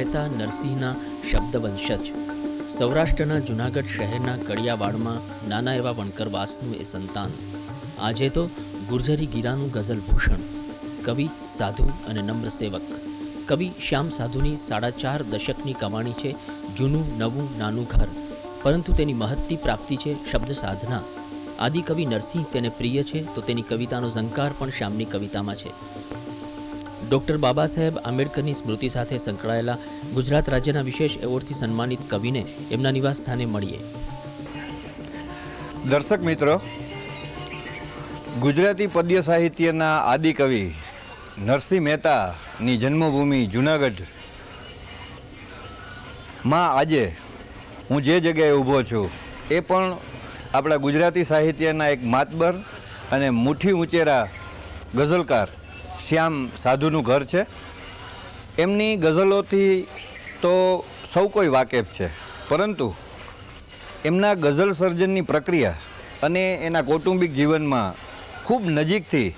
મહેતા નરસિંહના શબ્દવંશજ સૌરાષ્ટ્રના જૂનાગઢ શહેરના કડિયાવાડમાં નાના એવા વણકરવાસનું એ સંતાન આજે તો ગુર્જરી ગીરાનું ગઝલભૂષણ કવિ સાધુ અને નમ્ર સેવક કવિ શ્યામ સાધુની 4.5 દશકની કમાણી છે જૂનું નવું નાનું ઘર, પરંતુ તેની મહત્તી પ્રાપ્તિ છે શબ્દ સાધના. આદિકવિ નરસિંહ તેને પ્રિય છે તો તેની કવિતાનો ઝંકાર પણ શ્યામની કવિતામાં છે. ડૉક્ટર બાબા સાહેબ આંબેડકરની સ્મૃતિ સાથે સંકળાયેલા ગુજરાત રાજ્યના વિશેષ એવોર્ડથી સન્માનિત કવિને એમના નિવાસ સ્થાને મળીએ. દર્શક મિત્રો, ગુજરાતી પદ્ય સાહિત્યના આદિકવિ નરસિંહ મહેતાની જન્મભૂમિ જૂનાગઢમાં આજે હું જે જગ્યાએ ઊભો છું એ પણ આપણા ગુજરાતી સાહિત્યના એક માતબર અને મુઠ્ઠી ઉંચેરા ગઝલકાર શ્યામ સાધુનું ઘર છે. એમની ગઝલોથી તો સૌ કોઈ વાકેફ છે, પરંતુ એમના ગઝલ સર્જનની પ્રક્રિયા અને એના કૌટુંબિક જીવનમાં ખૂબ નજીકથી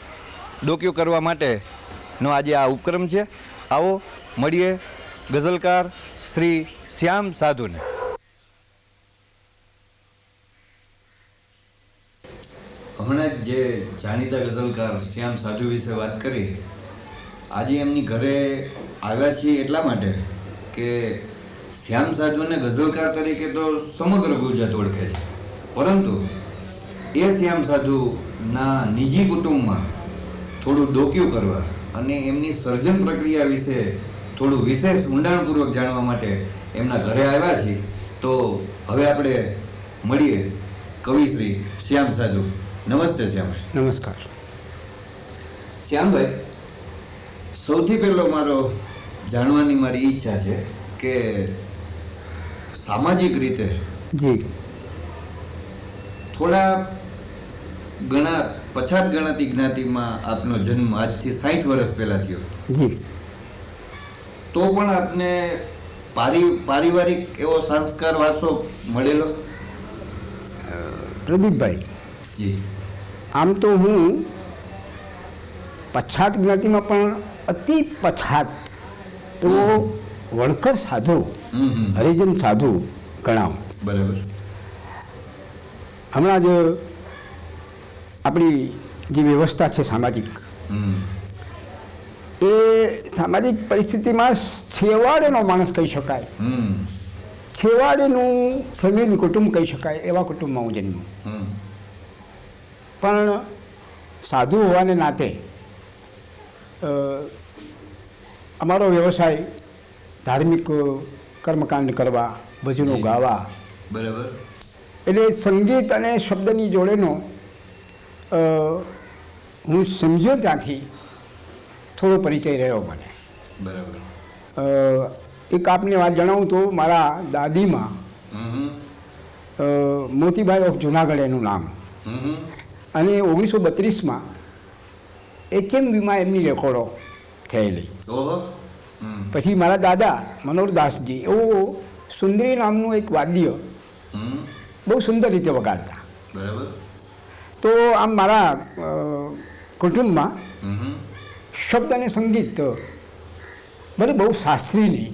ડોક્યુ કરવા માટેનો આજે આ ઉપક્રમ છે. આવો મળીએ ગઝલકાર શ્રી શ્યામ સાધુને. હમણાં જ જે જાણીતા ગઝલકાર શ્યામ સાધુ વિશે વાત કરી, આજે એમની ઘરે આવ્યા છીએ એટલા માટે કે શ્યામ સાધુને ગઝલકાર તરીકે તો સમગ્ર ગુજરાત ઓળખે છે, પરંતુ એ શ્યામ સાધુના નિજી કુટુંબમાં થોડું ડોક્યુ કરવા અને એમની સર્જન પ્રક્રિયા વિશે થોડું વિશેષ ઊંડાણપૂર્વક જાણવા માટે એમના ઘરે આવ્યા છીએ. તો હવે આપણે મળીએ કવિ શ્રી શ્યામ સાધુ. નમસ્તે શ્યામભાઈ. નમસ્કાર. શ્યામભાઈ, સૌથી પહેલો મારો જાણવાની મારી ઈચ્છા છે કે સામાજિક રીતે જી થોડા ઘણા પછાત ગણાતી જ્ઞાતિમાં આપનો જન્મ આજથી 60 વર્ષ પહેલાં થયો, જી તો પણ આપને પારિવારિક એવો સંસ્કાર વારસો મળેલો? પ્રદીપભાઈ, જી, આમ તો હું પછાત જ્ઞાતિમાં પણ અતિ પછાત એવો વણકર સાધુ, હરિજન સાધુ ગણાવું. બરાબર. હમણાં જ આપણી જે વ્યવસ્થા છે સામાજિક, એ સામાજિક પરિસ્થિતિમાં છેવાડેનો માણસ કહી શકાય, છેવાડેનું ફેમિલી કુટુંબ કહી શકાય એવા કુટુંબમાં હું જન્મ્યો. પણ સાધુ હોવાને નાતે અમારો વ્યવસાય ધાર્મિક કર્મકાંડ કરવા, ભજનો ગાવા. બરાબર. એટલે સંગીત અને શબ્દની જોડેનો હું સમજ્યો ત્યાંથી થોડો પરિચય રહ્યો મને. બરાબર. એક આપને વાત જણાવું તો મારા દાદીમાં મોતીબાઈ ઓફ જુનાગઢ એનું નામ, અને 1932માં HMVમાં એમની રેકોર્ડો થયેલી. પછી મારા દાદા મનોહરદાસજી એવો સુંદરી નામનું એક વાદ્ય બહુ સુંદર રીતે વગાડતા. બરાબર. તો આમ મારા કુટુંબમાં શબ્દ અને સંગીત ભલે બહુ શાસ્ત્રીય નહીં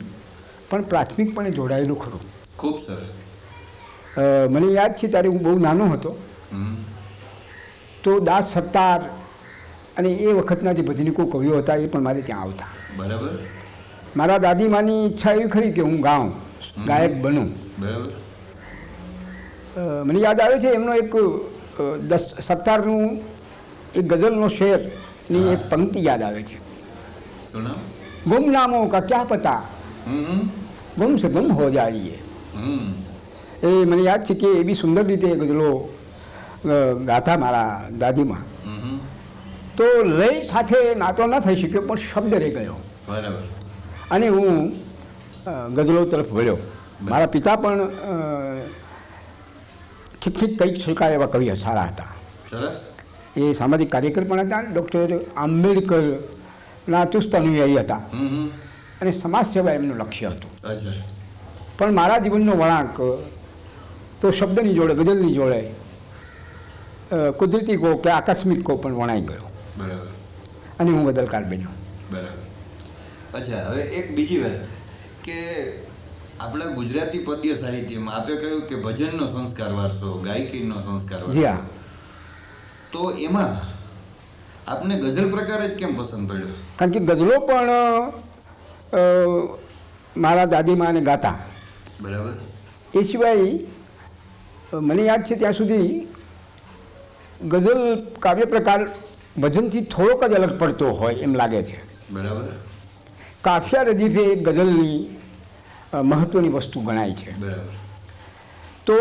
પણ પ્રાથમિકપણે જોડાયેલું ખરું. ખૂબ સરસ. મને યાદ છે ત્યારે હું બહુ નાનો હતો તો દાસ સત્તાર અને એ વખતના જે ભજનીકો કવિઓ હતા એ પણ મારે ત્યાં આવતા. બરાબર. મારા દાદીમાની ઈચ્છા એવી ખરી કે હું ગાઉં, ગાયક બનું. બરાબર. મને યાદ આવે છે એમનો એક સત્તારનું એક ગઝલનો શેરની એક પંક્તિ યાદ આવે છે. ગુમનામો કા ક્યા પતા, ગુમ સે ગુમ હો જાઈએ. એ મને યાદ છે કે એ બી સુંદર રીતે ગઝલો ગાતા મારા દાદીમાં. તો લય સાથે નાતો ન થઈ શક્યો પણ શબ્દ રહી ગયો. બરાબર. અને હું ગઝલો તરફ વળ્યો. મારા પિતા પણ ઠીક કંઈક શકાય એવા કવિ સારા હતા. સરસ. એ સામાજિક કાર્યકર પણ હતા. ડૉક્ટર આંબેડકરના ચુસ્ત અનુયાયી હતા અને સમાજ સેવા એમનું લક્ષ્ય હતું. પણ મારા જીવનનો વળાંક તો શબ્દની જોડે, ગઝલની જોડે કુદરતી કહો કે આકસ્મિક કહો પણ વણાઈ ગયો. બરાબર. અને હું ગઝલકાર બન્યો. બરાબર. અચ્છા, હવે એક બીજી વાત કે આપણા ગુજરાતી પદ્ય સાહિત્યમાં આપે કહ્યું કે ભજનનો સંસ્કાર વારસો, ગાયકીનો સંસ્કાર જી વારસો. હા. તો એમાં આપને ગઝલ પ્રકાર જ કેમ પસંદ પડ્યો? કારણ કે ગઝલો પણ મારા દાદીમાને ગાતા. બરાબર. એ સિવાય મને યાદ છે ત્યાં સુધી ગઝલ કાવ્ય પ્રકાર ભજનથી થોડોક જ અલગ પડતો હોય એમ લાગે છે. બરાબર. કાફિયા રદીફે એક ગઝલની મહત્ત્વની વસ્તુ ગણાય છે. બરાબર. તો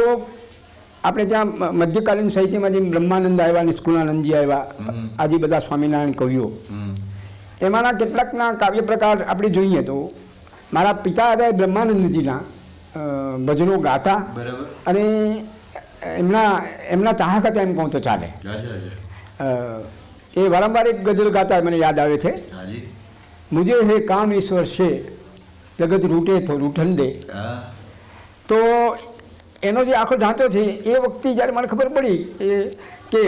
આપણે ત્યાં મધ્યકાલીન સાહિત્યમાં જેમ બ્રહ્માનંદ આવ્યા, નિષ્કુળાનંદજી આવ્યા, આજે બધા સ્વામિનારાયણ કવિઓ, એમાંના કેટલાકના કાવ્ય પ્રકાર આપણે જોઈએ તો મારા પિતા હતા એ બ્રહ્માનંદજીના ભજનો ગાતા. બરાબર. અને એમના ચાહક હતા એમ કહું તો ચાલે. એ વારંવાર એક ગઝલ ગાતા મને યાદ આવે છે. હાજી. મુજે હે કામ ઈશ્વર છે, જગત રૂટે તો રૂઠન દે. તો એનો જે આખો ઢાંચો છે એ વખતે જ્યારે મને ખબર પડી કે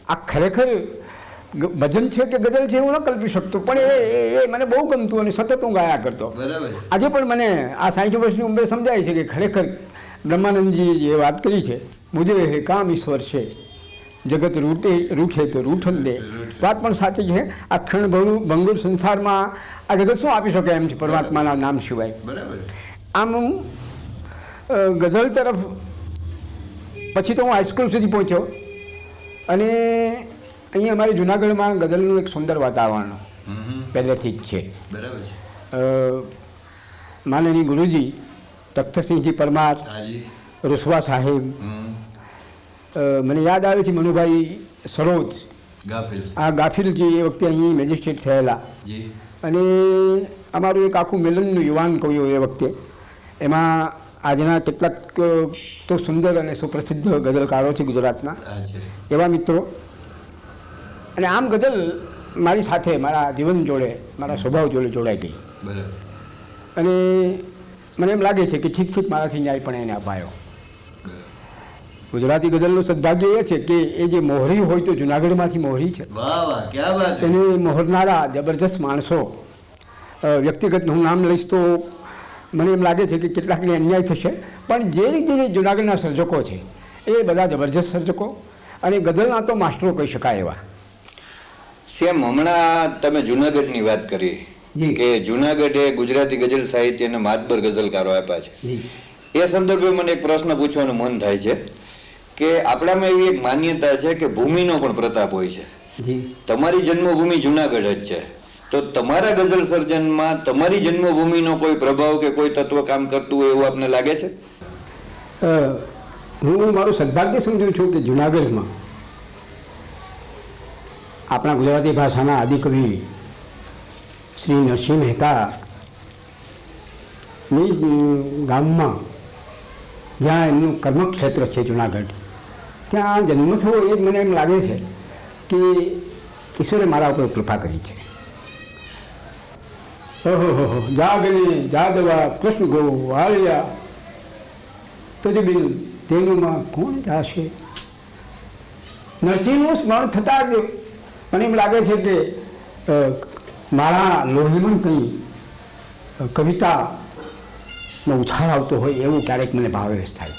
આ ખરેખર ભજન છે કે ગઝલ છે હું ન કલ્પી શકતો, પણ એ મને બહુ ગમતું અને સતત હું ગાયા કરતો. બરાબર. આજે પણ મને આ 60 વર્ષની ઉંમરે સમજાય છે કે ખરેખર બ્રહ્માનંદજી જે વાત કરી છે, મુજે હે કામ ઈશ્વર છે, જગત રૂઠે તો રૂઠન દે, વાત પણ સાચી છે. આ ક્ષણ ભંગુર સંસારમાં આ જગત શું આપી શકે એમ છે પરમાત્માના નામ સિવાય. બરાબર. આમ ગઝલ તરફ પછી તો હું હાઈસ્કૂલ સુધી પહોંચ્યો અને અહીં અમારે જુનાગઢમાં ગઝલનું એક સુંદર વાતાવરણ પહેલેથી જ છે. બરાબર છે. માનનીય ગુરુજી તખ્તસિંહજી પરમાર, હાજી. રૂસવા સાહેબ, મને યાદ આવે છે મનુભાઈ સરોજ, ગાફિલ. આ ગાફિલજી એ વખતે અહીં મેજિસ્ટ્રેટ થયેલા. જી. અને અમારું એક આખું મિલનનું યુવાન કવિઓ એ વખતે, એમાં આજના કેટલાક તો સુંદર અને સુપ્રસિદ્ધ ગઝલકારો છે ગુજરાતના, એવા મિત્રો. અને આમ ગઝલ મારી સાથે મારા જીવન જોડે, મારા સ્વભાવ જોડે જોડાઈ ગઈ. બરાબર. અને મને એમ લાગે છે કે ઠીક મારાથી ન્યાય પણ એને અપાયો. ગુજરાતી ગઝલનું સદભાગ્ય એ છે કે એ જે મોહરી હોય તો જુનાગઢમાંથી મોહરી છે. વાહ વાહ, ક્યા વાત છે. એને મોહરનારા જબરજસ્ત માણસો, વ્યક્તિગત હું નામ લઈશ તો મને એમ લાગે છે કે કેટલાકને અન્યાય થશે, પણ જે રીતે જુનાગઢના સર્જકો છે એ બધા જબરજસ્ત સર્જકો અને ગઝલના તો માસ્ટરો કહી શકાય એવા. સેમ હમણાં તમે જુનાગઢની વાત કરી કે જુનાગઢે ગુજરાતી ગઝલ સાહિત્યને માતબર ગઝલકારો આપ્યા છે. એ સંદર્ભે મને એક પ્રશ્ન પૂછવાનું મન થાય છે કે આપણામાં એવી એક માન્યતા છે કે ભૂમિનો પણ પ્રતાપ હોય છે. તમારી જન્મભૂમિ જુનાગઢ જ છે, તો તમારા ગઝલ સર્જનમાં તમારી જન્મભૂમિનો કોઈ પ્રભાવ કે કોઈ તત્વ કામ કરતું હોય એવું આપને લાગે છે? હું મારું સદભાગ્ય સમજું છું કે જુનાગઢમાં આપણા ગુજરાતી ભાષાના આદિકવિ શ્રી નરસિંહ મહેતાની ગામમાં જ્યાં એમનું કર્મક્ષેત્ર છે જુનાગઢ, ત્યાં જન્મ થયો એ જ મને એમ લાગે છે કે ઈશ્વરે મારા ઉપર કૃપા કરી છે. ઓહો જાગને જાદવા કૃષ્ણ ગો વાળિયા તુજ બિન તેનુંમાં કોણ જાશે. નરસિંહનું સ્મરણ થતાં જ મને એમ લાગે છે કે મારા લોહીમાં કંઈ કવિતાનો ઉછાળ આવતો હોય એવું ક્યારેક મને ભાવેશ થાય.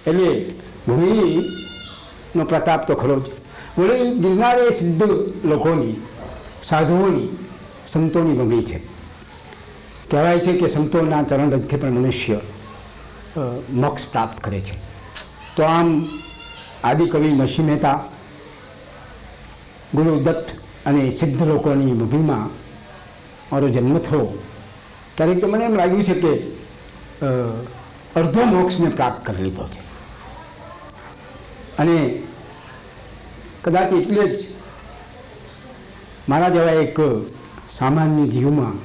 એટલે ભૂમિનો પ્રતાપ તો ખરો જ. વળી ગિરનાર એ સિદ્ધ લોકોની, સાધુઓની, સંતોની ભૂમિ છે. કહેવાય છે કે સંતોના ચરણ રજથી પણ મનુષ્ય મોક્ષ પ્રાપ્ત કરે છે. તો આમ આદિકવિ નરસિંહ મહેતા, ગુરુદત્ત અને સિદ્ધ લોકોની ભૂમિમાં મારો જન્મ થયો. ક્યારેક તો મને એમ લાગ્યું છે કે અડધો મોક્ષને પ્રાપ્ત કરી લીધો છે. અને કદાચ એટલે જ મારા જેવા એક સામાન્ય જીવમાં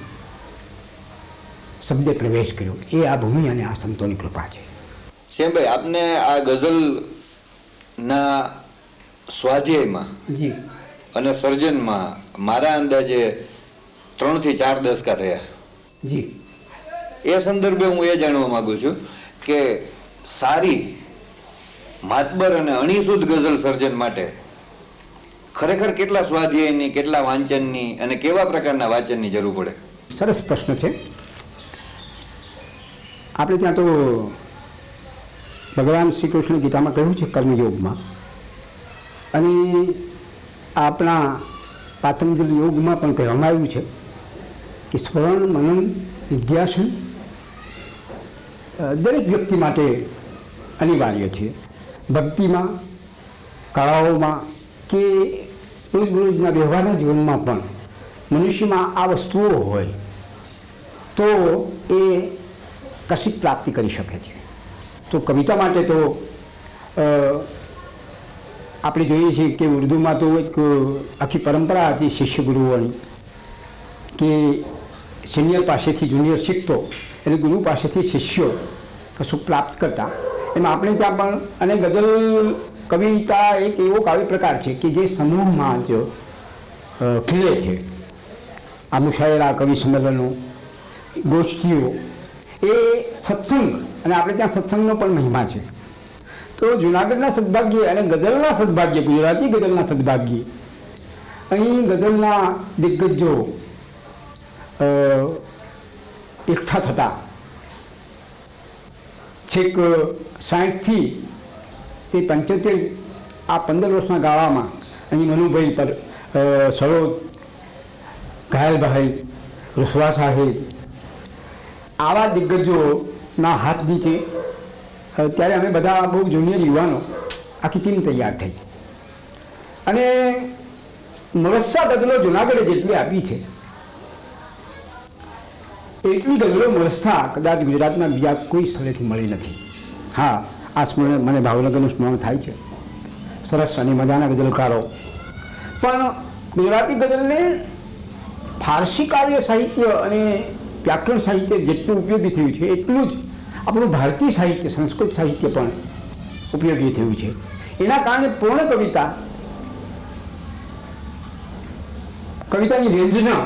શબ્દે પ્રવેશ કર્યો એ આ ભૂમિ અને આ સંતોની કૃપા છે. શ્યામભાઈ, આપને આ ગઝલના સ્વાધ્યાયમાં જી અને સર્જનમાં મારા અંદાજે 3 થી 4 દશકા થયા. જી. એ સંદર્ભે હું એ જાણવા માંગુ છું કે સારી માતબર અને અણીશુદ્ધ ગઝલ સર્જન માટે ખરેખર કેટલા સ્વાધ્યાયની, કેટલા વાંચનની અને કેવા પ્રકારના વાંચનની જરૂર પડે? સરસ પ્રશ્ન છે. આપણે ત્યાં તો ભગવાન શ્રી કૃષ્ણ ગીતામાં કહ્યું છે કર્મયોગમાં, અને આપણા પાતંજલિ યોગમાં પણ કહેવામાં આવ્યું છે કે સ્મરણ મનન નિધ્યાસન દરેક વ્યક્તિ માટે અનિવાર્ય છે. ભક્તિમાં, કળાઓમાં કે રોજબરોજના વ્યવહારના જીવનમાં પણ મનુષ્યમાં આ વસ્તુઓ હોય તો એ કશીક પ્રાપ્તિ કરી શકે છે. તો કવિતા માટે તો આપણે જોઈએ છીએ કે ઉર્દુમાં તો એક આખી પરંપરા હતી શિષ્ય ગુરુઓની, કે સિનિયર પાસેથી જુનિયર શીખતો એટલે ગુરુ પાસેથી શિષ્યો કશું પ્રાપ્ત કરતા. એમાં આપણે ત્યાં પણ, અને ગઝલ કવિતા એક એવો કાવ્ય પ્રકાર છે કે જે સમૂહમાં જ ખીલે છે. આ મુશાયરા, કવિ સંમેલનો, ગોષ્ઠીઓ, એ સત્સંગ, અને આપણે ત્યાં સત્સંગનો પણ મહિમા છે. તો જુનાગઢના સદભાગ્યે અને ગઝલના સદભાગ્યે, ગુજરાતી ગઝલના સદભાગ્યે અહીં ગઝલના દિગ્ગજો એકઠા થતા છેક 60થી તે 75 આ 15 વર્ષના ગાળામાં અહીં મનુભાઈ પર સરોજ, ઘાયલભાઈ, રૂસવા સાહેબ, આવા દિગ્ગજોના હાથ નીચે ત્યારે અમે બધા બહુ જુનિયર યુવાનો આખી ટીમ તૈયાર થઈ, અને મોરસ્સા ગઝલો જુનાગઢે જેટલી આપી છે એટલી ગઝલો મોરસ્સા કદાચ ગુજરાતના બીજા કોઈ સ્થળેથી મળી નથી. હા, આ સ્મરણ મને ભાવનગરનું સ્મરણ થાય છે. સરસ અને મજાના ગઝલકારો, પણ ગુજરાતી ગઝલને ફારસી કાવ્ય સાહિત્ય અને વ્યાકરણ સાહિત્ય જેટલું ઉપયોગી થયું છે એટલું જ આપણું ભારતીય સાહિત્ય, સંસ્કૃત સાહિત્ય પણ ઉપયોગી થયું છે. એના કારણે પૂર્ણ કવિતાની વ્યંજના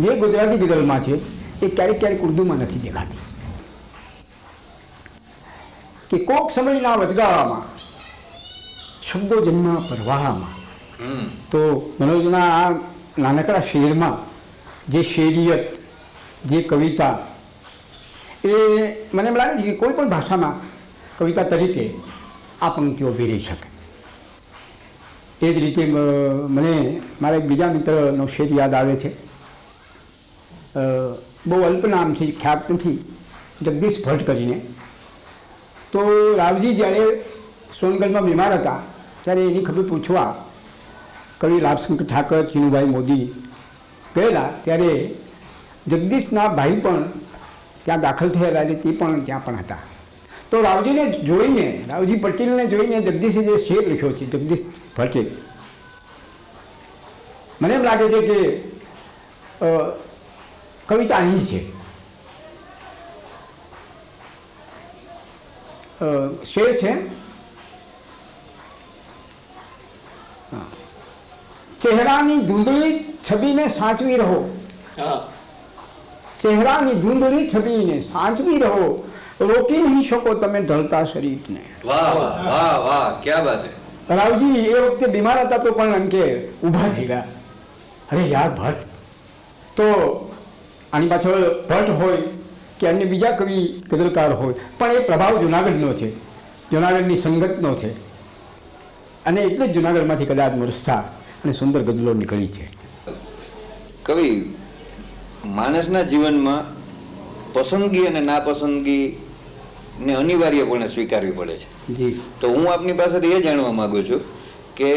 જે ગુજરાતી ગઝલમાં છે એ ક્યારેક ક્યારેક ઉર્દુમાં નથી દેખાતી. કે કોક સમયના વચગાળામાં શબ્દો જન્મ પ્રવાહમાં, તો મનોજના આ નાનકડા શેરમાં જે શેરિયત, જે કવિતા, એ મને એમ લાગે છે કે કોઈ પણ ભાષામાં કવિતા તરીકે આ પંક્તિઓ ભેરી શકે. એ જ રીતે મને મારા એક બીજા મિત્રનો શેર યાદ આવે છે. બહુ અલ્પ નામ છે, ખ્યાત નથી, જગદીશ ભટ્ટ કરીને. તો રાવજી જ્યારે સોનગઢમાં બીમાર હતા ત્યારે એની ખબર પૂછવા કવિ લાભશંકર ઠાકર, ચીનુભાઈ મોદી ગયેલા, ત્યારે જગદીશના ભાઈ પણ ત્યાં દાખલ થયેલા, એટલે તે પણ ત્યાં પણ હતા. તો રાવજીને જોઈને, રાવજી પટેલને જોઈને જગદીશે જે શેર લખ્યો છે, જગદીશ ભટ્ટે, મને એમ લાગે છે કે કવિતા અહીં છે. શેર છે, ચહેરાની ધૂંધળી છબીને સાચવી રહો, ચહેરાની ધૂંધળી છબીને સાચવી રહો, રોકી નહીં શકો તમે ઢળતા શરીરને. વાહ વાહ વાહ વાહ, ક્યા બાત હે. રાવજી એ વખતે બીમાર હતા તો પણ એમ કે ઊભા થઈ ગયા. અરે યાર ભટ્ટ, તો આની પાછળ ભટ્ટ હોય કે અન્ય બીજા કવિ ગઝલકાર હોય, પણ એ પ્રભાવ જુનાગઢનો છે, જુનાગઢની સંગતનો છે, અને એટલે જ જુનાગઢમાંથી કદાચ મોરસ્સા અને સુંદર ગઝલો નીકળી છે. કવિ, માણસના જીવનમાં પસંદગી અને નાપસંદગી ને અનિવાર્યપણે સ્વીકારવી પડે છે. જી. તો હું આપની પાસેથી એ જાણવા માંગુ છું કે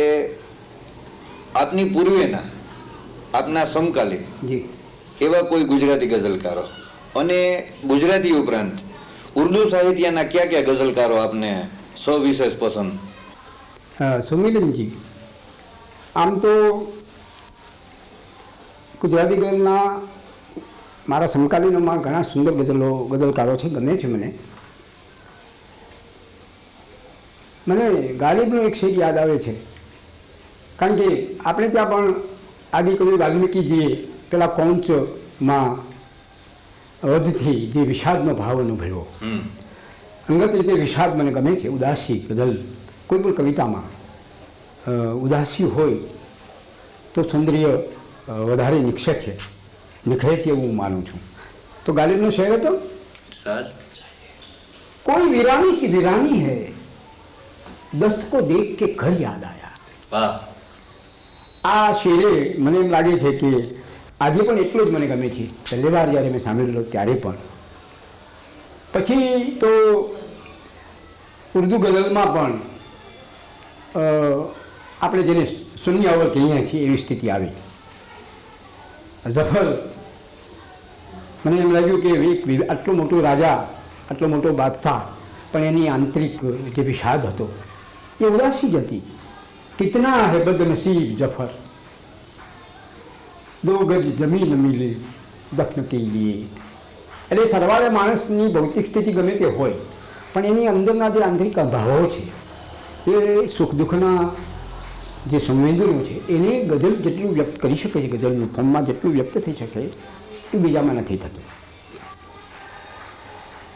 આપની પૂર્વેના, આપના સમકાલીન જી એવા કોઈ ગુજરાતી ગઝલકારો, અને ગુજરાતી ઉપરાંત ઉર્દુ સાહિત્યના કયા કયા ગઝલકારો આપને સવિશેષ પસંદ? સુમિલનજી, આમ તો ગુજરાતી ગઝલના મારા સમકાલીનોમાં ઘણા સુંદર ગઝલકારો છે, ગમે છે મને. મને ગાલિબનો એક શેર યાદ આવે છે, કારણ કે આપણે ત્યાં પણ આદિકવિ વાલ્મીકીજીએ પેલા કૌંચમાં વધથી જે વિષાદનો ભાવ અનુભવ્યો, અંગત રીતે વિષાદ મને ગમે છે. ઉદાસી ગઝલ, કોઈ પણ કવિતામાં ઉદાસી હોય તો સૌંદર્ય વધારે નિખરે છે એવું હું માનું છું. તો ગાલિબનો શેર હતો, कोई वीरानी सी वीरानी है, दस्त को देख के घर યાદ આયા. વાહ. આ શેરે મને એમ લાગે છે કે આજે પણ એટલો જ મને ગમે છે. પહેલી વાર જ્યારે મેં સાંભળેલો ત્યારે પણ. પછી તો ઉર્દુ ગઝલમાં પણ આપણે જેને શૂન્ય અવર કહીએ છીએ એવી સ્થિતિ આવી. ઝફર મને એમ લાગ્યું કે એક આટલો મોટો રાજા, આટલો મોટો બાદશાહ, પણ એની આંતરિક જે વિષાદ હતો એ ઉદાસી જ હતી. કિતના હે બદનસીબ જફર, દો ગજ જમીન મિલે દફન કે લીએ. એટલે સરવાળે માણસની ભૌતિક સ્થિતિ ગમે તે હોય, પણ એની અંદરના જે આંતરિક અભાવો છે એ સુખ દુઃખના જે સંવેદનો છે એને ગઝલ જેટલું વ્યક્ત કરી શકે છે, ગઝલનું ફોર્મમાં જેટલું વ્યક્ત થઈ શકે એ બીજામાં નથી થતું.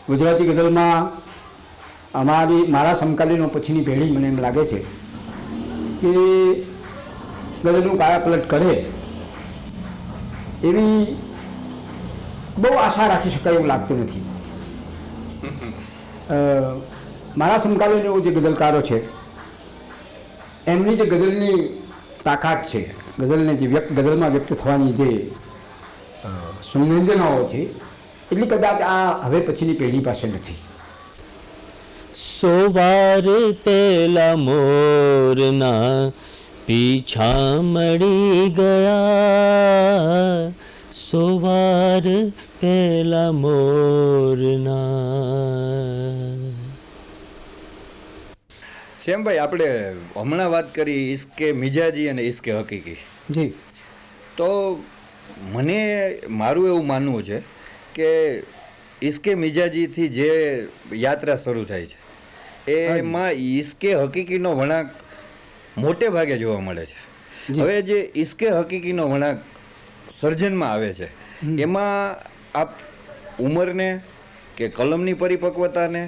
ગુજરાતી ગઝલમાં મારા સમકાલીનો પછીની પેઢી મને એમ લાગે છે કે ગઝલનું કાયાપલટ કરે એવી બહુ આશા રાખી શકાય એવું લાગતું નથી. મારા સમકાલીનો જે ગઝલકારો છે એમની જે ગઝલની તાકાત છે, ગઝલને જે ગઝલમાં વ્યક્ત થવાની જે સંવેદનાઓ છે એટલી કદાચ આ હવે પછીની પેઢી પાસે નથી. સોવાર પેલા મોરના પીછા મળી ગયા, સોવાર પેલા મોરના. શ્યામભાઈ, આપણે હમણાં વાત કરી ઇશ્કે મિજાજી અને ઇશ્કે હકીકી. જી. તો મને મારું એવું માનવું છે કે ઇશ્કે મિજાજીથી જે યાત્રા શરૂ થાય છે એમાં ઇશ્કે હકીકીનો વળાંક મોટે ભાગે જોવા મળે છે. હવે જે ઇશ્કે હકીકીનો વળાંક સર્જનમાં આવે છે એમાં આપ ઉંમરને કે કલમની પરિપક્વતાને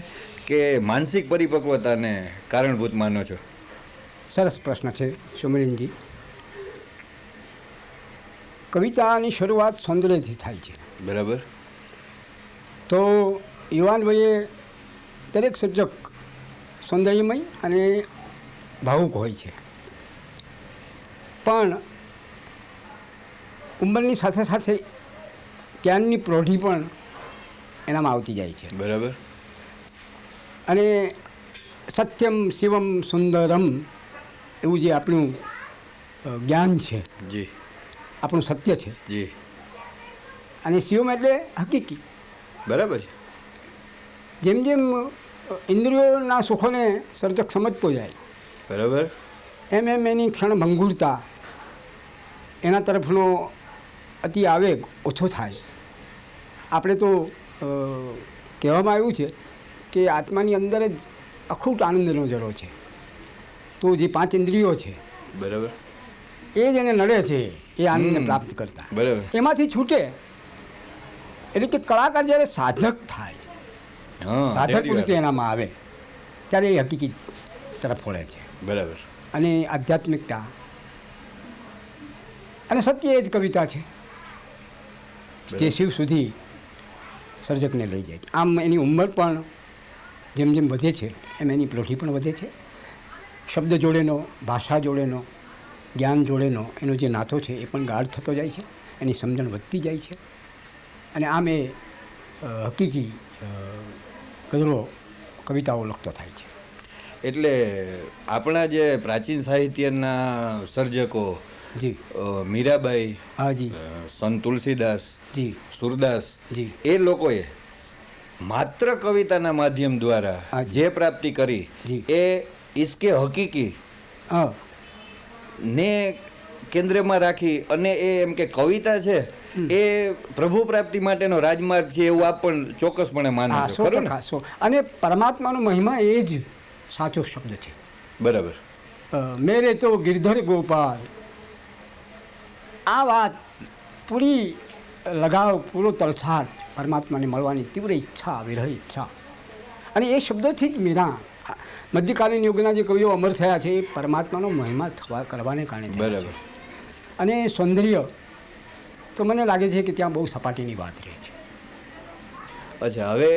કે માનસિક પરિપક્વતાને કારણભૂત માનો છો? સરસ પ્રશ્ન છે સુમરીનજી. કવિતાની શરૂઆત સૌંદર્યથી થાય છે. બરાબર. તો યુવાન વયે દરેક સર્જક સૌંદર્યમય અને ભાવુક હોય છે, પણ ઉંમરની સાથે સાથે જ્ઞાનની પ્રૌઢી પણ એનામાં આવતી જાય છે. બરાબર. અને સત્યમ શિવમ સુંદરમ એવું જે આપણું જ્ઞાન છે, જી, આપણું સત્ય છે, જી, અને શિવમ એટલે હકીકી. બરાબર છે. જેમ જેમ ઇન્દ્રિયોના સુખોને સર્જક સમજતો જાય, બરાબર, એમ એમ એની ક્ષણભંગુરતા, એના તરફનો અતિ આવેગ ઓછો થાય. આપણે તો કહેવામાં આવ્યું છે કે આત્માની અંદર જ અખૂટ આનંદનો જરો છે. તો જે 5 ઇન્દ્રિયો છે, બરાબર, એ જ એને નડે છે એ આનંદને પ્રાપ્ત કરતા. બરાબર. એમાંથી છૂટે એટલે કે કલાકાર જ્યારે સાધક થાય, સાધક વૃત્તિ એનામાં આવે ત્યારે એ હકીકી તરફ વળે છે. બરાબર. અને આધ્યાત્મિકતા અને સત્ય એ જ કવિતા છે જે શિવ સુધી સર્જકને લઈ જાય છે. આમ એની ઉંમર પણ જેમ જેમ વધે છે એમ એની પ્રૌઢી પણ વધે છે. શબ્દ જોડેનો, ભાષા જોડેનો, જ્ઞાન જોડેનો એનો જે નાતો છે એ પણ ગાઢ થતો જાય છે, એની સમજણ વધતી જાય છે. અને આમ એ હકીકી ગઝલો, કવિતાઓ લખતો થાય છે. એટલે આપણા જે પ્રાચીન સાહિત્યના સર્જકો, જી, મીરાબાઈ, હા જી, સંત તુલસીદાસ, જી, સુરદાસ, જી, એ લોકોએ માત્ર કવિતાના માધ્યમ દ્વારા જે પ્રાપ્તિ કરી એ ઇશ્કે હકીકી હા ને કેન્દ્રમાં રાખી અને એ એમ કે કવિતા છે એ પ્રભુ પ્રાપ્તિ માટેનો રાજમાર્ગ છે એવું આપ પણ ચોક્કસપણે માનો છો, ખરું ને? અને પરમાત્માનો મહિમા એ જ સાચો શબ્દ છે. બરાબર. મેરે તો ગિરધર ગોપાલ, આ વાત પૂરી લગાવ, પૂરો તલસાટ પરમાત્માને મળવાની તીવ્ર ઈચ્છા, વિરહ ઈચ્છા. અને એ શબ્દોથી જ મીરા મધ્યકાલીન યુગના જે કવિઓ અમર થયા છે એ પરમાત્માનો મહિમા કરવાને કારણે થયા છે. બરાબર. અને સૌંદર્ય તો મને લાગે છે કે ત્યાં બહુ સપાટીની વાત રહે છે. અચ્છા, હવે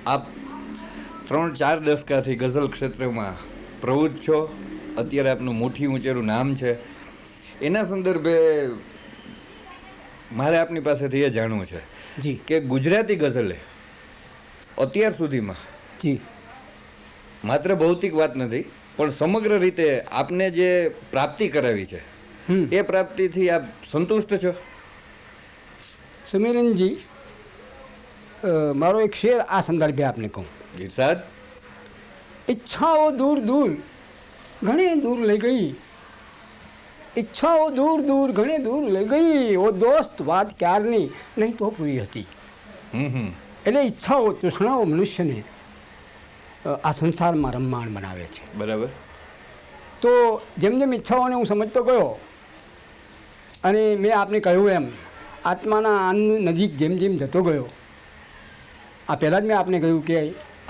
આપ 3-4 દશકાથી ગઝલ ક્ષેત્રમાં પ્રવૃત્ત છો. અત્યારે આપનું મોટી ઊંચેરું નામ છે. એના સંદર્ભે મારે આપની પાસેથી એ જાણવું છે જી કે ગુજરાતી ગઝલે અત્યાર સુધીમાં જી માત્ર ભૌતિક વાત નથી પણ સમગ્ર રીતે આપને જે પ્રાપ્તિ કરાવી છે એ પ્રાપ્તિથી આપ સંતુષ્ટ છો? સુમિરનજી, મારો એક શેર આ સંદર્ભે આપને કહું. ઇરશાદ. ઈચ્છાઓ દૂર દૂર ઘણી દૂર લઈ ગઈ, ઈચ્છાઓ દૂર દૂર ઘણી દૂર લઈ ગઈ, ઓ દોસ્ત વાત ક્યારની નહીં તો પૂરી હતી. એટલે ઈચ્છાઓ તૃષ્ણાઓ મનુષ્યને આ સંસારમાં રમમાણ બનાવે છે. બરાબર. તો જેમ જેમ ઈચ્છાઓને હું સમજતો ગયો અને મેં આપને કહ્યું એમ આત્માના આનંદ નજીક જેમ જેમ જતો ગયો, આ પહેલાં જ મેં આપને કહ્યું કે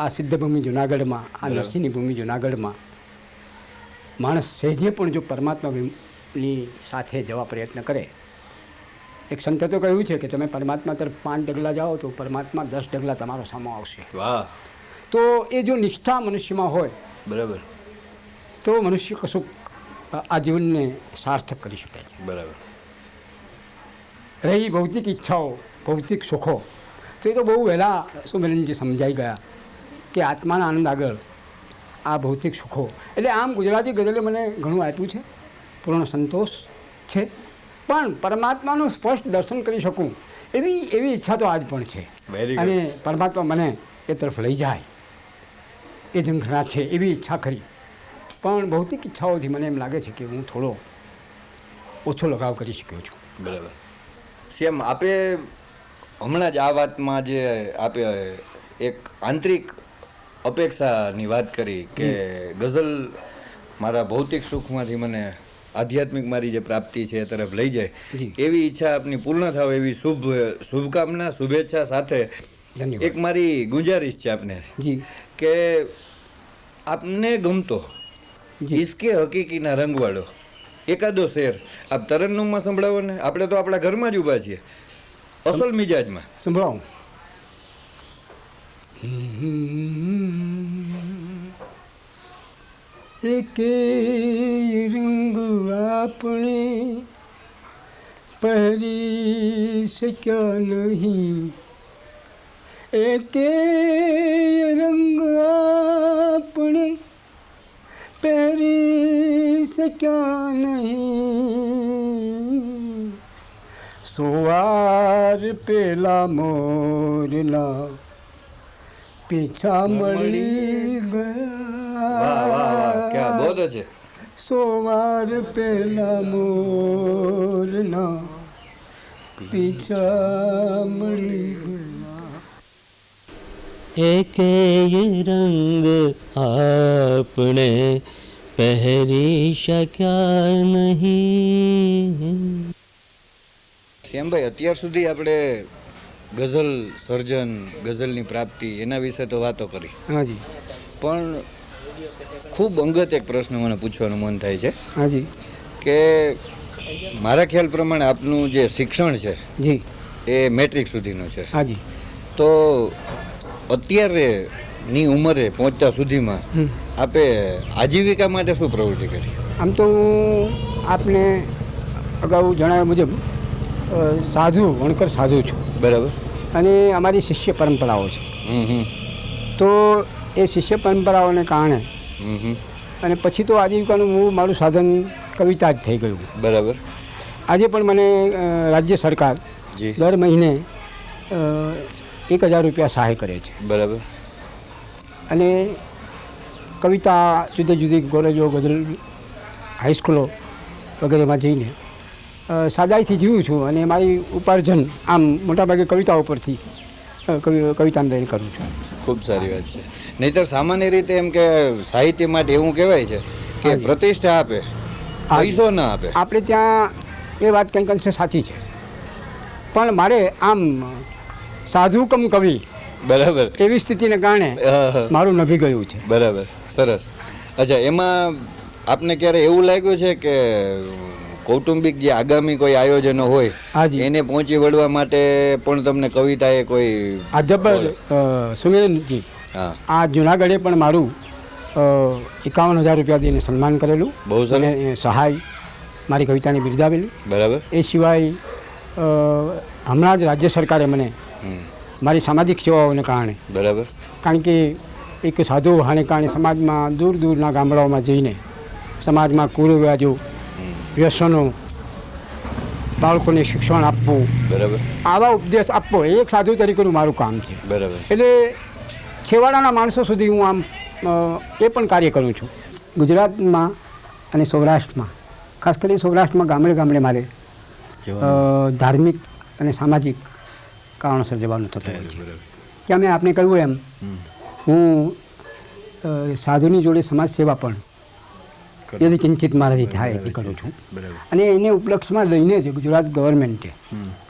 આ સિદ્ધભૂમિ જુનાગઢમાં, આ નરસિંહની ભૂમિ જુનાગઢમાં માણસ સહેજે પણ જો પરમાત્માની સાથે જવા પ્રયત્ન કરે, એક સંતે તો કહ્યું છે કે તમે પરમાત્મા તરફ 5 ડગલા જાઓ તો પરમાત્મા 10 ડગલા તમારો સામો આવશે. વાહ. તો એ જો નિષ્ઠા મનુષ્યમાં હોય, બરાબર, તો મનુષ્ય કશું આ જીવનને સાર્થક કરી શકે છે. બરાબર. રહી ભૌતિક ઈચ્છાઓ, ભૌતિક સુખો, તો એ તો બહુ વહેલા સુમિરનજી સમજાઈ ગયા કે આત્માના આનંદ આગળ આ ભૌતિક સુખો. એટલે આમ ગુજરાતી ગઝલે મને ઘણું આપ્યું છે, પૂર્ણ સંતોષ છે, પણ પરમાત્માનું સ્પષ્ટ દર્શન કરી શકું એવી ઈચ્છા તો આજ પણ છે. અને પરમાત્મા મને એ તરફ લઈ જાય એ ઝંખના છે એવી ઈચ્છા ખરી. પણ ભૌતિક ઈચ્છાઓથી મને એમ લાગે છે કે હું થોડો ઓછો લગાવ કરી શક્યો છું. બરાબર. સેમ આપે હમણાં જ આ વાતમાં જે આપે એક આંતરિક અપેક્ષાની વાત કરી કે ગઝલ મારા ભૌતિક સુખમાંથી મને આધ્યાત્મિક મારી જે પ્રાપ્તિ છે એ તરફ લઈ જાય, એવી ઈચ્છા આપની પૂર્ણ થાવ એવી શુભકામના, શુભેચ્છા સાથે એક મારી ગુંજારિશ છે આપને કે આપને ગમતો ઇશ્કે હકીકીના રંગવાળો એકાદો શેર આપ તરન્નુમમાં સંભળાવો ને. આપણે તો આપણા ઘરમાં જ ઊભા છીએ, અસલ મિજાજમાં સંભળાવું. એકે રંગ આપણે પહેરી શક્યા નહીં, એકે રંગ આપણે પહેરી શક્યા નહીં, સવાર પેલા મોરના પીછા મળી ગયા, સવાર પેલા મોરના પીછા મળી ગયા, એકે રંગ આપણે પહેરી શક્યા નહીં. શ્યામભાઈ, અત્યાર સુધી આપણે ગઝલ સર્જન, ગઝલની પ્રાપ્તિ એના વિશે તો વાતો કરી. હાજી. પણ ખૂબ અંગત એક પ્રશ્ન મને પૂછવાનું મન થાય છે. હાજી. કે મારા ખ્યાલ પ્રમાણે આપનું જે શિક્ષણ છે જી એ મેટ્રિક સુધીનું છે. હાજી. તો અત્યારેની ઉંમરે પહોંચતા સુધીમાં આપે આજીવિકા માટે શું પ્રવૃત્તિ કરી? આમ તો આપને અગાઉ જણાવ્યા મુજબ વણકર સાધુ છું. બરાબર. અને અમારી શિષ્ય પરંપરાઓ છે. તો એ શિષ્ય પરંપરાઓને કારણે અને પછી તો આજીવિકાનું મારું સાધન કવિતા જ થઈ ગયું. બરાબર. આજે પણ મને રાજ્ય સરકાર દર મહિને 1000 રૂપિયા સહાય કરે છે. બરાબર. અને કવિતા જુદી જુદી કોલેજો, ગઝલ હાઈસ્કૂલો વગેરેમાં જઈને સાદાઈથી જીવું છું અને મારી ઉપાર્જન આમ મોટાભાગે કવિતાઓ પરથી કવિતાંજલિ કરું છું. ખૂબ સારી વાત છે. નહીંતર સામાન્ય રીતે એમ કે સાહિત્ય માટે એવું કહેવાય છે કે પ્રતિષ્ઠા આપે, પૈસો ના આપે. આપણે ત્યાં એ વાત કંઈક અંશે સાચી છે, પણ મારે આમ સાધુ કમ કવિ બરાબર એવી સ્થિતિને કારણે મારું નભી ગયું છે. બરાબર. સરસ. અચ્છા, એમાં આપને ક્યારે એવું લાગ્યું છે કે કૌટુંબિક જે આગામી કોઈ આયોજનો હોય હાજી. એને પહોંચી વળવા માટે પણ તમને કવિતાએ કોઈ આ જબર સુમિરનજી, હા આ જુનાગઢે પણ મારું 51,000 રૂપિયા દઈને સન્માન કરેલું. બહુ સરસ. અને સહાય મારી કવિતાને બિરદાવેલી. બરાબર. એ સિવાય હમણાં જ રાજ્ય સરકારે મને મારી સામાજિક સેવાઓને કારણે, બરાબર. કારણ કે એક સાધુ વહાને કારણે સમાજમાં દૂર દૂરના ગામડાઓમાં જઈને સમાજમાં કુરિવાજો, વ્યસનો, બાળકોને શિક્ષણ આપવું, બરાબર. આવા ઉપદેશ આપવો એ એક સાધુ તરીકેનું મારું કામ છે. બરાબર. એટલે છેવાડાના માણસો સુધી હું આમ એ પણ કાર્ય કરું છું. ગુજરાતમાં અને સૌરાષ્ટ્રમાં, ખાસ કરી સૌરાષ્ટ્રમાં ગામડે ગામડે મારે ધાર્મિક અને સામાજિક કારણોસર જવાનું થતું હોય છે. ત્યાં મેં આપને કહ્યું એમ હું સાધુની જોડે સમાજ સેવા પણ યદિ કિંચિત મારાથી થાય એ કરું છું. અને એને ઉપલક્ષમાં લઈને જ ગુજરાત ગવર્મેન્ટે,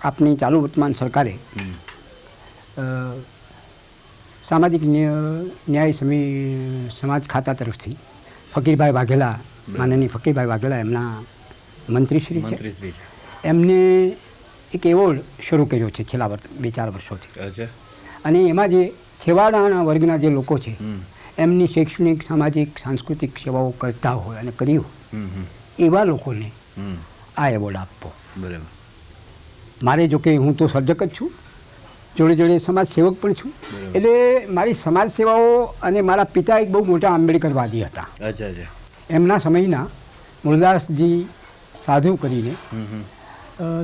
આપની ચાલુ વર્તમાન સરકારે સામાજિક ન્યાય સમાજ ખાતા તરફથી ફકીરભાઈ વાઘેલા, માનનીય ફકીરભાઈ વાઘેલા એમના મંત્રીશ્રી છે, એમને એક એવોર્ડ શરૂ કર્યો છે છેલ્લા 2-4 વર્ષોથી. અને એમાં જે છેવાડાના વર્ગના જે લોકો છે એમની શૈક્ષણિક, સામાજિક, સાંસ્કૃતિક સેવાઓ કરતા હોય અને કરી હોય એવા લોકોને આ એવોર્ડ આપવો. બરાબર. મારે જો કે હું તો સર્જક જ છું, જોડે જોડે સમાજ સેવક પણ છું. એટલે મારી સમાજ સેવાઓ, અને મારા પિતા એક બહુ મોટા આંબેડકરવાદી હતા. અચ્છા અચ્છા. એમના સમયના મુરદાસજી સાધુ કરીને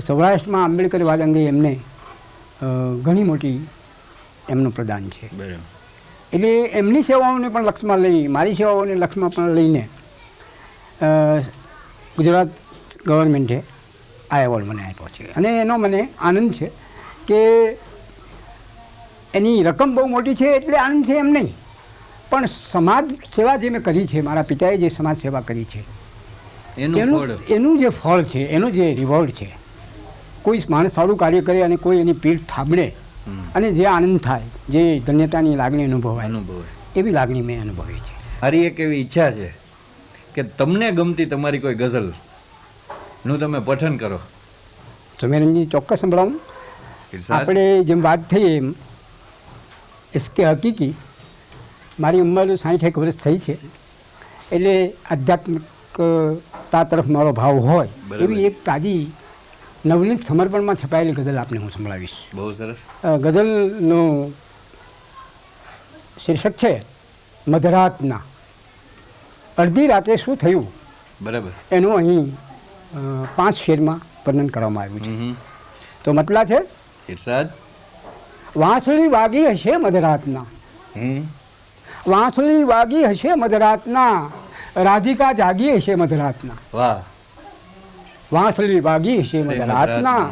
સૌરાષ્ટ્રમાં આંબેડકરવાદ અંગે એમને ઘણી મોટી એમનું પ્રદાન છે. બરાબર. એટલે એમની સેવાઓને પણ લક્ષમાં લઈ, મારી સેવાઓને લક્ષમાં પણ લઈને ગુજરાત ગવર્મેન્ટે આ એવોર્ડ મને આપ્યો છે. અને એનો મને આનંદ છે કે એની રકમ બહુ મોટી છે એટલે આનંદ છે એમ નહીં, પણ સમાજ સેવા જે મેં કરી છે, મારા પિતાએ જે સમાજ સેવા કરી છે એનું જે ફળ છે, એનું જે રિવોર્ડ છે, કોઈ માણસ સારું કાર્ય કરે અને કોઈ એની પીઠ થાબડે અને જે આનંદ થાય, જે ધન્યતાની લાગણી અનુભવાય, એવી લાગણી મેં અનુભવી છે. મારી એક એવી ઈચ્છા છે કે તમને ગમતી તમારી કોઈ ગઝલનું તમે પઠન કરો. સુમેરનજી, ચોક્કસ સંભળાવું. આપણે જેમ વાત થઈ એમ કે હકીકી મારી ઉંમર 60 વર્ષ થઈ છે, એટલે આધ્યાત્મિકતા તરફ મારો ભાવ હોય એવી એક તાજી નવનીત સમર્પણમાં છપાયેલી ગઝલ આપને હું સંભળાવીશ. બહુ સરસ. ગઝલનું શીર્ષક છે મધરાતના. અડધી રાતે શું થયું, બરાબર, એનું અહીં 5 શેરમાં વર્ણન કરવામાં આવ્યું છે. તો મતલા છે, ઇરશાદ. વાંસળી વાગી હશે મધરાતના, વાંસળી વાગી હશે મધરાતના, રાધિકા જાગી હશે મધરાતના. વાહ. વાંસળી વાગી હશે મધરાતના,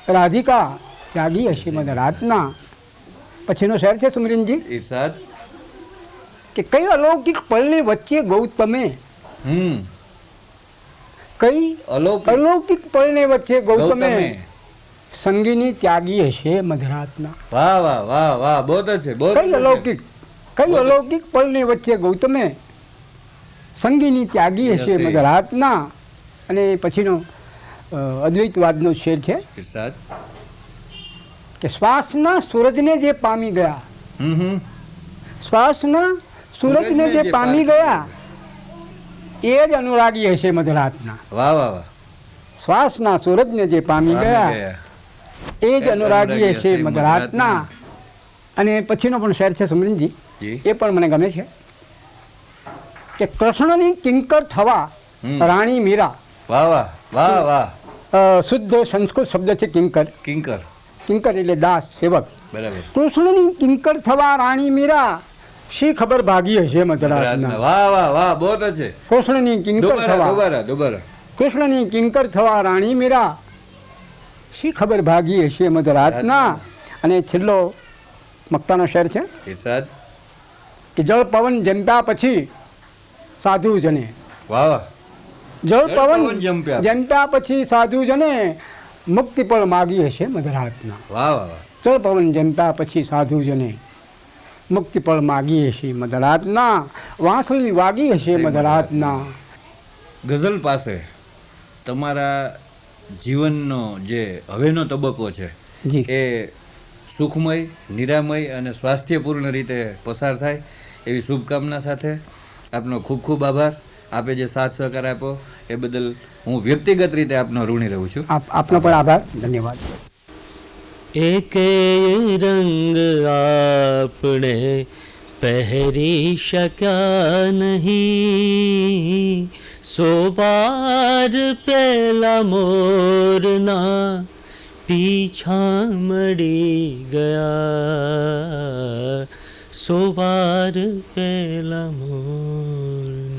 રાધિકા જાગી હશે મધરાતના. પછીનો શેર છે સુમરીનજી, ઇરશાદ. કે કઈ અલૌકિક પળની વચ્ચે ગૌતમે, કઈ અલૌકિક પળની વચ્ચે ગૌતમે સંગીની ત્યાગી હશે મધરાતના. વાહ વાહ વાહ વાહ, બહુ જ છે. કઈ અલૌકિક પળની વચ્ચે ગૌતમે સંગીની ત્યાગી હશે મધરાતના. અને પછીનો અદ્વૈતવાદનો શેર છે, ઇરશાદ. કે શ્વાસના સૂરજને જે પામી ગયા, શ્વાસના સૂરજને જે પામી ગયા એ જ અનુરાગી હશે મધરાતના. વાહ વાહ વાહ. શ્વાસના સૂરજને જે પામી ગયા એ જ અનુરાગી હશે મધરાતના. અને પછીનો પણ શેર છે સુમરીનજી, એ પણ મને ગમે છે, કે કૃષ્ણની કિંકર થવા રાણી મીરા. વાહ વાહ વાહ વાહ. શુદ્ધ સંસ્કૃત શબ્દ છે કિંકર. કિંકર, કિંકર એટલે દાસ, સેવક. બરાબર. કૃષ્ણની કિંકર થવા રાણી મીરા, શી ખબર ભાગી હશે મધરાતના. વાહ વાહ વાહ, બહુ જ છે. કૃષ્ણની કિંકર થવા, દુબારા. કૃષ્ણની કિંકર થવા રાણી મીરા, શી ખબર ભાગી હશે મધરાતના. અને છેલ્લો મક્તાનો શેર છે, ઇરશાદ. કે જળ પવન જમ્પ્યા પછી સાધુજને. વાહ વાહ. જળ પવન જમ્પ્યા પછી સાધુજને મુક્તિ પણ માગી હશે મધરાતના. વાહ વાહ વાહ. જળ પવન જમ્પ્યા પછી સાધુજને મુક્તિ પણ માગી હશે મધરાતના, વાંસળી વાગી હશે મધરાતના. ગઝલ પાસે તમારા જીવનનો જે હવેનો તબક્કો છે જી એ સુખમય, નિરામય અને સ્વાસ્થ્યપૂર્ણ રીતે પસાર થાય એવી શુભકામના સાથે આપનો ખૂબ ખૂબ આભાર. આપે જે સાથ સહકાર આપ્યો એ બદલ હું વ્યક્તિગત રીતે આપનો ઋણી રહું છું. આપનો પણ આભાર, ધન્યવાદ. એકે રંગ આપણે પહેરી શક્યા નહીં, 100 વાર પેલા મોરના પીછા મળી ગયા, 100 વાર પેલા મોરના